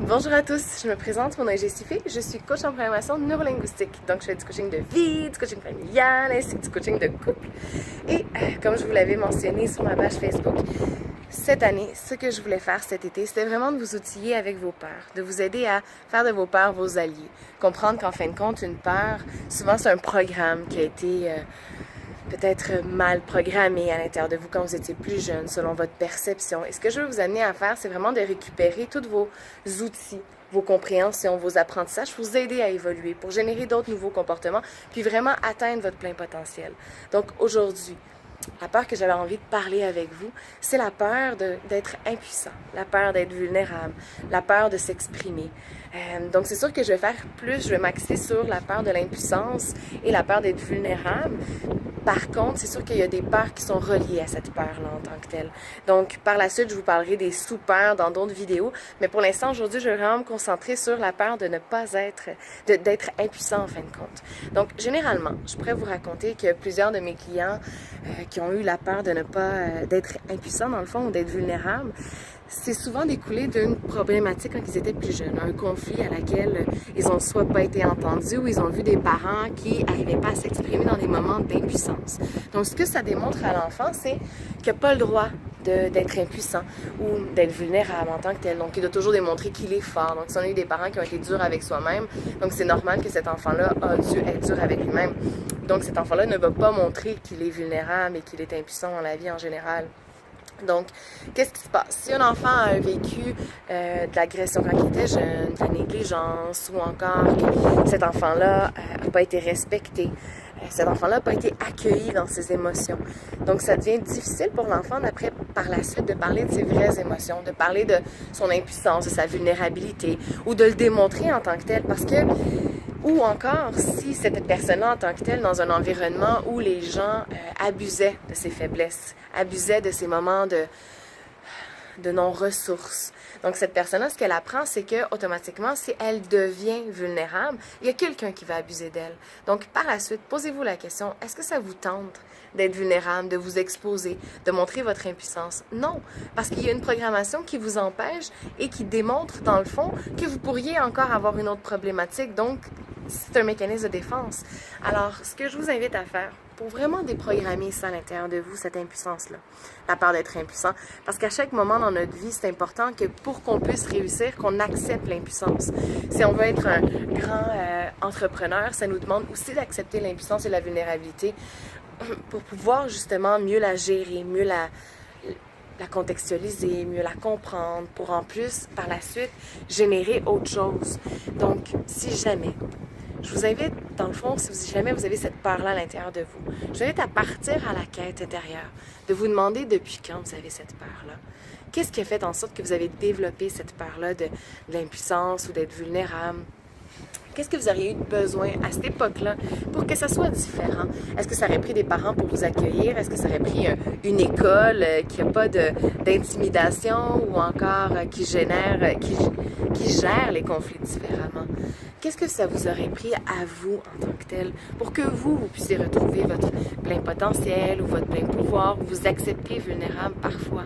Bonjour à tous, je me présente, mon nom est Jessifée, je suis coach en programmation neurolinguistique. Donc, je fais du coaching de vie, du coaching familial, ainsi que du coaching de couple. Et comme je vous l'avais mentionné sur ma page Facebook, cette année, ce que je voulais faire cet été, c'était vraiment de vous outiller avec vos peurs, de vous aider à faire de vos peurs vos alliés. Comprendre qu'en fin de compte, une peur, souvent c'est un programme qui a été peut-être mal programmé à l'intérieur de vous quand vous étiez plus jeune, selon votre perception. Et ce que je veux vous amener à faire, c'est vraiment de récupérer tous vos outils, vos compréhensions, vos apprentissages pour vous aider à évoluer, pour générer d'autres nouveaux comportements, puis vraiment atteindre votre plein potentiel. Donc aujourd'hui, la peur que j'avais envie de parler avec vous, c'est la peur d'être impuissant, la peur d'être vulnérable, la peur de s'exprimer. Donc c'est sûr que je vais faire plus, je vais m'axer sur la peur de l'impuissance et la peur d'être vulnérable. Par contre, c'est sûr qu'il y a des peurs qui sont reliées à cette peur-là en tant que telle. Donc, par la suite, je vous parlerai des sous-peurs dans d'autres vidéos. Mais pour l'instant, aujourd'hui, je vais vraiment me concentrer sur la peur de ne pas être, d'être impuissant en fin de compte. Donc, généralement, je pourrais vous raconter que plusieurs de mes clients qui ont eu la peur de ne pas, d'être impuissant dans le fond ou d'être vulnérable, c'est souvent découlé d'une problématique quand ils étaient plus jeunes, un conflit à laquelle ils ont soit pas été entendus ou ils ont vu des parents qui n'arrivaient pas à s'exprimer dans des moments d'impuissance. Donc, ce que ça démontre à l'enfant, c'est qu'il n'a pas le droit d'être impuissant ou d'être vulnérable en tant que tel. Donc, il doit toujours démontrer qu'il est fort. Donc, si on a eu des parents qui ont été durs avec soi-même, donc c'est normal que cet enfant-là a dû être dur avec lui-même. Donc, cet enfant-là ne va pas montrer qu'il est vulnérable et qu'il est impuissant dans la vie en général. Donc, qu'est-ce qui se passe? Si un enfant a vécu de l'agression quand il était jeune, de la négligence, ou encore que cet enfant-là n'a pas été respecté, cet enfant-là n'a pas été accueilli dans ses émotions. Donc, ça devient difficile pour l'enfant d'après, par la suite, de parler de ses vraies émotions, de parler de son impuissance, de sa vulnérabilité, ou de le démontrer en tant que tel, parce que ou encore, si cette personne-là en tant que telle, dans un environnement où les gens abusaient de ses faiblesses, abusaient de ses moments de non-ressources. Donc, cette personne-là, ce qu'elle apprend, c'est que automatiquement, si elle devient vulnérable, il y a quelqu'un qui va abuser d'elle. Donc, par la suite, posez-vous la question, est-ce que ça vous tente d'être vulnérable, de vous exposer, de montrer votre impuissance? Non, parce qu'il y a une programmation qui vous empêche et qui démontre, dans le fond, que vous pourriez encore avoir une autre problématique. Donc, c'est un mécanisme de défense. Alors, ce que je vous invite à faire, pour vraiment déprogrammer ça à l'intérieur de vous, cette impuissance-là, la peur d'être impuissant. Parce qu'à chaque moment dans notre vie, c'est important que pour qu'on puisse réussir, qu'on accepte l'impuissance. Si on veut être un grand entrepreneur, ça nous demande aussi d'accepter l'impuissance et la vulnérabilité pour pouvoir justement mieux la gérer, mieux la contextualiser, mieux la comprendre, pour en plus, par la suite, générer autre chose. Donc, si jamais je vous invite, dans le fond, si jamais vous avez cette peur-là à l'intérieur de vous, je vous invite à partir à la quête intérieure, de vous demander depuis quand vous avez cette peur-là. Qu'est-ce qui a fait en sorte que vous avez développé cette peur-là de l'impuissance ou d'être vulnérable? Qu'est-ce que vous auriez eu besoin à cette époque-là pour que ça soit différent? Est-ce que ça aurait pris des parents pour vous accueillir? Est-ce que ça aurait pris une école qui n'a pas d'intimidation ou encore qui gère les conflits différemment? Qu'est-ce que ça vous aurait pris à vous en tant que tel pour que vous puissiez retrouver votre plein potentiel ou votre plein pouvoir ou vous accepter vulnérable parfois?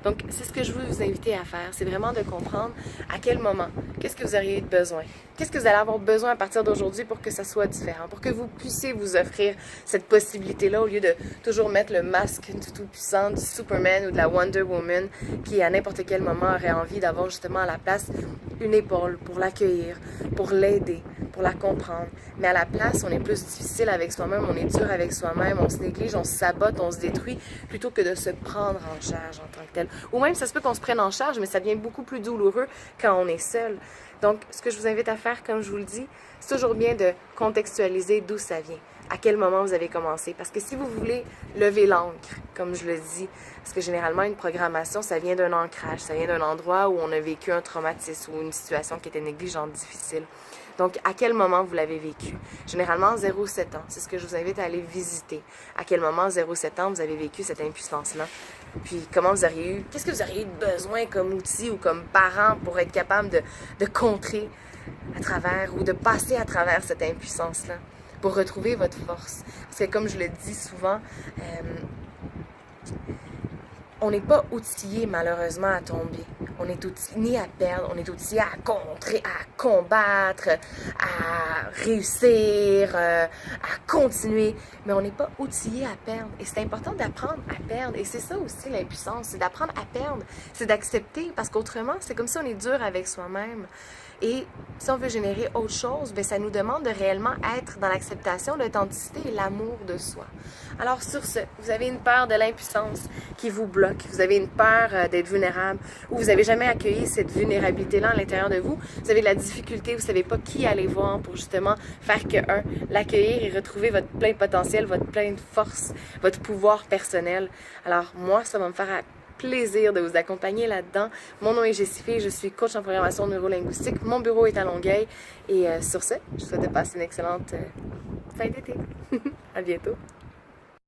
Donc, c'est ce que je veux vous inviter à faire. C'est vraiment de comprendre à quel moment, qu'est-ce que vous auriez eu besoin? Qu'est-ce que vous allez avoir besoin à partir d'aujourd'hui pour que ça soit différent? Pour que vous puissiez vous offrir cette possibilité-là au lieu de toujours mettre le masque du tout-puissant, du Superman ou de la Wonder Woman qui, à n'importe quel moment, aurait envie d'avoir justement à la place une épaule pour l'accueillir, pour l'aider, pour la comprendre. Mais à la place, on est plus difficile avec soi-même, on est dur avec soi-même, on se néglige, on se sabote, on se détruit, plutôt que de se prendre en charge en tant que tel. Ou même, ça se peut qu'on se prenne en charge, mais ça devient beaucoup plus douloureux quand on est seul. Donc, ce que je vous invite à faire, comme je vous le dis, c'est toujours bien de contextualiser d'où ça vient, à quel moment vous avez commencé. Parce que si vous voulez lever l'ancre, comme je le dis, parce que généralement, une programmation, ça vient d'un ancrage, ça vient d'un endroit où on a vécu un traumatisme ou une situation qui était négligente, difficile. Donc, à quel moment vous l'avez vécu? Généralement, 0,7 ans. C'est ce que je vous invite à aller visiter. À quel moment, 0,7 ans, vous avez vécu cette impuissance-là? Puis, comment vous auriez eu... Qu'est-ce que vous auriez eu besoin comme outil ou comme parent pour être capable de contrer à travers ou de passer à travers cette impuissance-là pour retrouver votre force? Parce que, comme je le dis souvent, on n'est pas outillé malheureusement à tomber. on est outillé à perdre, on est outillé à contrer, à combattre, à réussir, à continuer, mais on n'est pas outillé à perdre. Et c'est important d'apprendre à perdre. Et c'est ça aussi l'impuissance, c'est d'apprendre à perdre, c'est d'accepter, parce qu'autrement, c'est comme si on est dur avec soi-même. Et si on veut générer autre chose, bien, ça nous demande de réellement être dans l'acceptation, l'authenticité et l'amour de soi. Alors sur ce, vous avez une peur de l'impuissance qui vous bloque, vous avez une peur d'être vulnérable, ou vous n'avez jamais accueilli cette vulnérabilité-là à l'intérieur de vous, vous avez de la difficulté, vous ne savez pas qui aller voir pour justement faire que, l'accueillir et retrouver votre plein potentiel, votre pleine force, votre pouvoir personnel. Alors moi, ça va me faire plaisir de vous accompagner là-dedans. Mon nom est Jessifée, je suis coach en programmation neurolinguistique. Mon bureau est à Longueuil. Et sur ce, je vous souhaite de passer une excellente fin d'été. À bientôt.